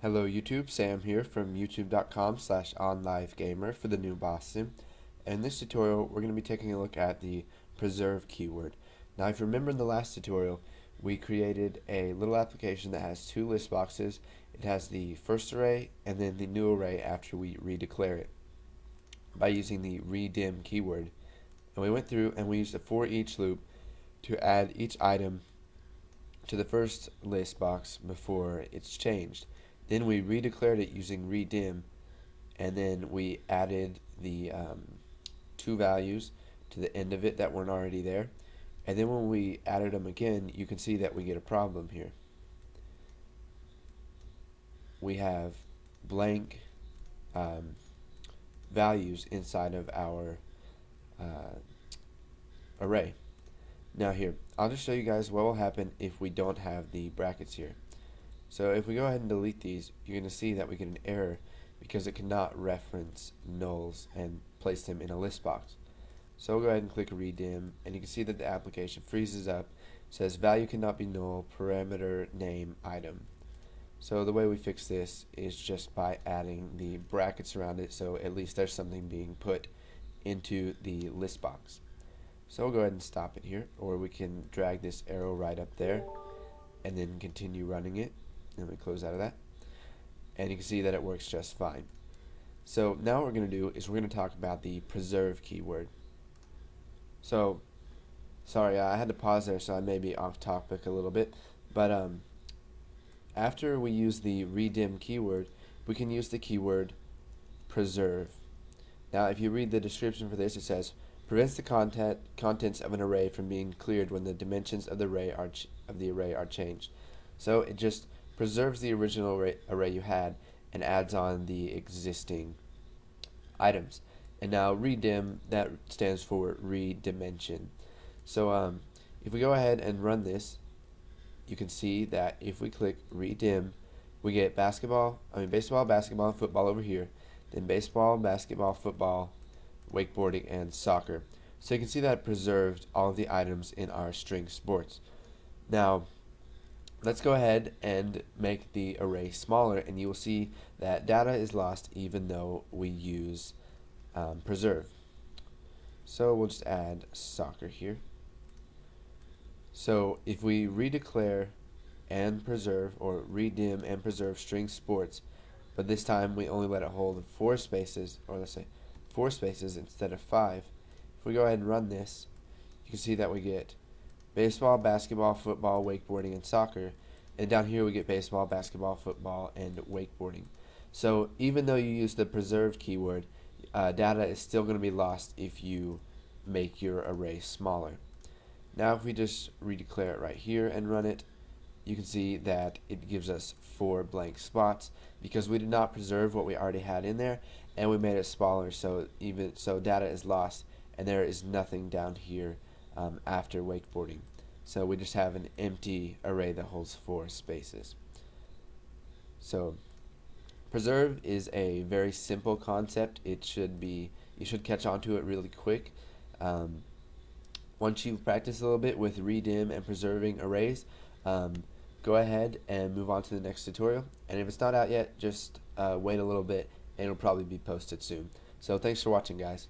Hello YouTube, Sam here from youtube.com/onlivegamer for the new Boston. And in this tutorial, we're going to be taking a look at the preserve keyword. Now, if you remember in the last tutorial, we created a little application that has two list boxes. It has the first array and then the new array after we redeclare it by using the redim keyword. And we went through and we used a for each loop to add each item to the first list box before it's changed. Then we redeclared it using redim, and then we added the two values to the end of it that weren't already there. And then when we added them again, you can see that we get a problem here. We have blank values inside of our array. Now here, I'll just show you guys what will happen if we don't have the brackets here. So if we go ahead and delete these, you're going to see that we get an error because it cannot reference nulls and place them in a list box. So we'll go ahead and click redim, and you can see that the application freezes up, says value cannot be null, parameter name item. So the way we fix this is just by adding the brackets around it, so at least there's something being put into the list box. So we'll go ahead and stop it here, or we can drag this arrow right up there and then continue running it. And we close out of that, and you can see that it works just fine. So now what we're going to do is we're going to talk about the preserve keyword. So sorry, I had to pause there, so I may be off topic a little bit, but after we use the redim keyword, we can use the keyword preserve. Now if you read the description for this, it says prevents the contents of an array from being cleared when the dimensions of the array are changed. So it just preserves the original array you had and adds on the existing items. And now redim, that stands for redimension. So if we go ahead and run this, you can see that if we click redim, we get baseball, basketball, and football over here, then baseball, basketball, football, wakeboarding, and soccer. So you can see that it preserved all of the items in our string sports. Now let's go ahead and make the array smaller, and you will see that data is lost even though we use preserve. So we'll just add soccer here. So if we redeclare and preserve, or redim and preserve string sports, but this time we only let it hold 4 spaces, or let's say 4 spaces instead of 5. If we go ahead and run this, you can see that we get baseball, basketball, football, wakeboarding, and soccer. And down here we get baseball, basketball, football, and wakeboarding. So even though you use the preserve keyword, data is still going to be lost if you make your array smaller. Now if we just redeclare it right here and run it, you can see that it gives us 4 blank spots because we did not preserve what we already had in there, and we made it smaller, so data is lost and there is nothing down here after wakeboarding. So we just have an empty array that holds 4 spaces. So preserve is a very simple concept. You should catch on to it really quick. Once you've practiced a little bit with redim and preserving arrays, go ahead and move on to the next tutorial. And if it's not out yet, just wait a little bit and it'll probably be posted soon. So thanks for watching, guys.